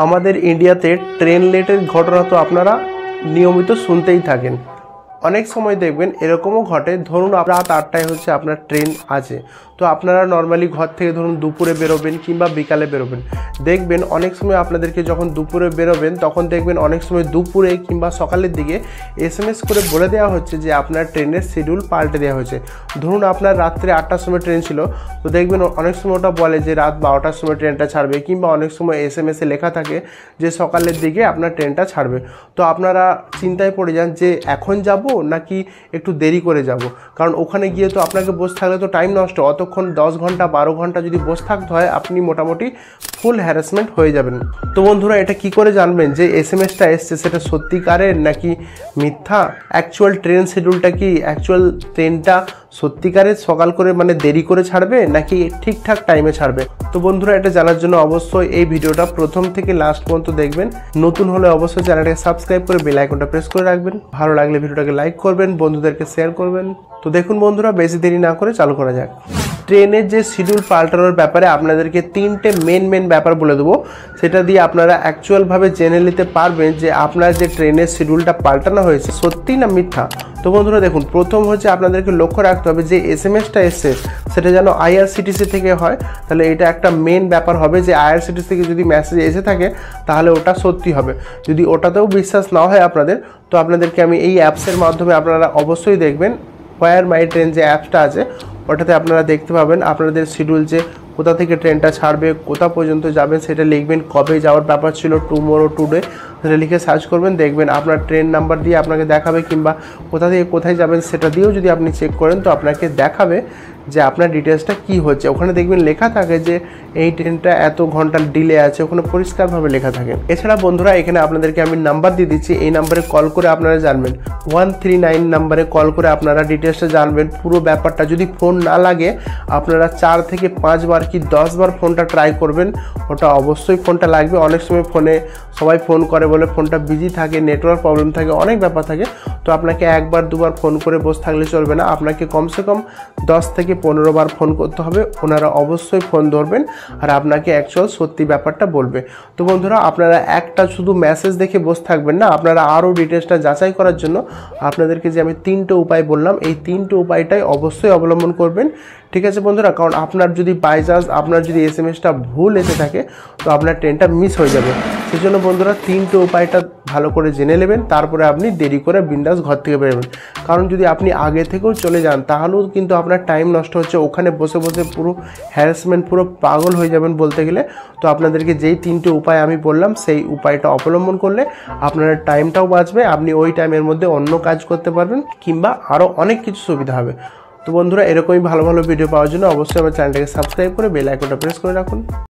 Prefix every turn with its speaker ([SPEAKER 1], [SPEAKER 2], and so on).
[SPEAKER 1] আমাদের ইন্ডিয়াতে ট্রেন লেটের ঘটনা তো আপনারা নিয়মিত শুনতেই থাকেন। অনেক সময় দেখবেন এরকমও ঘটে, ধরুন রাত 8টায় হচ্ছে আপনার ট্রেন আছে, তো আপনারা নর্মালি ঘর থেকে ধরুন দুপুরে বেরোবেন কিংবা বিকালে বেরোবেন। দেখবেন অনেক সময় আপনাদেরকে যখন দুপুরে বেরোবেন তখন দেখবেন অনেক সময় দুপুরে কিংবা সকালের দিকে SMS করে বলে দেওয়া হচ্ছে যে আপনার ট্রেনের শিডিউল পাল্টে দেওয়া হয়েছে। ধরুন আপনার রাত্রে 8টার সময় ট্রেন ছিল, তো দেখবেন অনেক সময় ওটা বলে যে রাত 12টার সময় ট্রেনটা ছাড়বে, কিংবা অনেক সময় SMS এ লেখা থাকে যে সকালের দিকে আপনার ট্রেনটা ছাড়বে। তো আপনারা চিন্তায় পড়ে যান যে এখন যাব নাকি একটু দেরি করে যাব, কারণ ওখানে গিয়ে তো আপনাকে বসে থাকলে তো টাইম নষ্ট, অতক্ষণ 10 ঘন্টা 12 ঘন্টা যদি বসে থাকতে হয় আপনি মোটামুটি ফুল হ্যারাসমেন্ট হয়ে যাবেন। তো বন্ধুরা, এটা কি করে জানবেন যে SMSটা এসছে সেটা সত্যিকারের নাকি মিথ্যা? অ্যাকচুয়াল ট্রেন শিডিউলটা কি, অ্যাকচুয়াল ট্রেনটা সত্যিকারের সকাল করে মানে দেরি করে ছাড়বে নাকি ঠিকঠাক টাইমে ছাড়বে? তো বন্ধুরা, এটা জানার জন্য অবশ্যই এই ভিডিওটা প্রথম থেকে লাস্ট পর্যন্ত দেখবেন। নতুন হলে অবশ্যই চ্যানেলটাকে সাবস্ক্রাইব করে বেল আইকনটা প্রেস করে রাখবেন। ভালো লাগলে ভিডিওটাকে লাইক করবেন, বন্ধুদেরকে শেয়ার করবেন। তো দেখুন বন্ধুরা, বেশি দেরি না করে চালু করা যাক। ট্রেনের যে শিডিউল পাল্টানোর ব্যাপারে আপনাদেরকে 3টে মেন ব্যাপার বলে দেবো, সেটা দিয়ে আপনারা অ্যাকচুয়ালভাবে জেনে নিতে পারবেন যে আপনার যে ট্রেনের শিডিউলটা পাল্টানো হয়েছে সত্যি না মিথ্যা। তো বন্ধুরা দেখুন, প্রথম হচ্ছে আপনাদেরকে লক্ষ্য রাখতে হবে যে SMS-টা এসছে সেটা যেন IRCTC থেকে হয়। তাহলে এটা একটা মেন ব্যাপার হবে যে IRCTC থেকে যদি মেসেজ এসে থাকে তাহলে ওটা সত্যি হবে। যদি ওটাতেও বিশ্বাস না হয় আপনাদের, তো আপনাদেরকে আমি এই অ্যাপসের মাধ্যমে আপনারা অবশ্যই দেখবেন, হোয়ার মাই ট্রেন যে অ্যাপসটা আছে ওটাতে আপনারা দেখতে পাবেন আপনাদের শিডিউল, যে কোথা থেকে ট্রেনটা ছাড়বে, কোথা পর্যন্ত যাবেন সেটা লিখবেন, কবে যাওয়ার ব্যাপার ছিল টুমরো টুডে সেটা লিখে সার্চ করবেন, দেখবেন আপনার ট্রেন নাম্বার দিয়ে আপনাকে দেখাবে, কিংবা কোথা থেকে কোথায় যাবেন সেটা দিয়েও যদি আপনি চেক করেন তো আপনাকে দেখাবে যে আপনার ডিটেলসটা কী হচ্ছে। ওখানে দেখবেন লেখা থাকে যে এই ট্রেনটা এত ঘন্টা ডিলে আছে, ওখানে পরিষ্কারভাবে লেখা থাকে। এছাড়া বন্ধুরা, এখানে আপনাদেরকে আমি নাম্বার দিয়ে দিচ্ছি, এই নাম্বারে কল করে আপনারা জানবেন, 139 নাম্বারে কল করে আপনারা ডিটেলসটা জানবেন পুরো ব্যাপারটা। যদি ফোন না লাগে আপনারা 4 থেকে 5 বার কি 10 বার ফোনটা ট্রাই করবেন, ওটা অবশ্যই ফোনটা লাগবে। অনেক সময় ফোনে সবাই ফোন করে বলে ফোনটা বিজি থাকে, নেটওয়ার্ক প্রবলেম থাকে, অনেক ব্যাপার থাকে। তো আপনাকে একবার দুবার ফোন করে বসে থাকলে চলবে না, আপনাকে কমসে কম 10 থেকে 15 বার ফোন করতে হবে। ওনারা অবশ্যই ফোন ধরবেন আর আপনাকে অ্যাকচুয়াল সত্যি ব্যাপারটা বলবে। তো বন্ধুরা, আপনারা একটা শুধু মেসেজ দেখে বসে থাকবেন না, আপনারা আরও ডিটেলসটা যাচাই করার জন্য আপনাদেরকে যে আমি 3টে উপায় বললাম এই 3টে উপায়টাই অবশ্যই অবলম্বন করবেন। ঠিক আছে বন্ধুরা, কারণ আপনার যদি বাই চান্স আপনার যদি SMS-টা ভুল এসে থাকে তো আপনার ট্রেনটা মিস হয়ে যাবে। সেই জন্য বন্ধুরা 3টে উপায়টা ভালো করে জেনে নেবেন, তারপরে আপনি দেরি করে বিন্দাস ঘর থেকে বেরোবেন। কারণ যদি আপনি আগে থেকেও চলে যান তাহলেও কিন্তু আপনার টাইম নষ্ট হচ্ছে, ওখানে বসে বসে পুরো হ্যারাসমেন্ট, পুরো পাগল হয়ে যাবেন বলতে গেলে। তো আপনাদেরকে যেই 3টে উপায় আমি বললাম সেই উপায়টা অবলম্বন করলে আপনার টাইমটাও বাঁচবে, আপনি ওই টাইমের মধ্যে অন্য কাজ করতে পারবেন, কিংবা আরও অনেক কিছু সুবিধা হবে। তো বন্ধুরা, এরকমই ভালো ভিডিও পাওয়ার জন্য অবশ্যই আমার চ্যানেলটাকে সাবস্ক্রাইব করে বেল আইকনটা প্রেস করে রাখুন।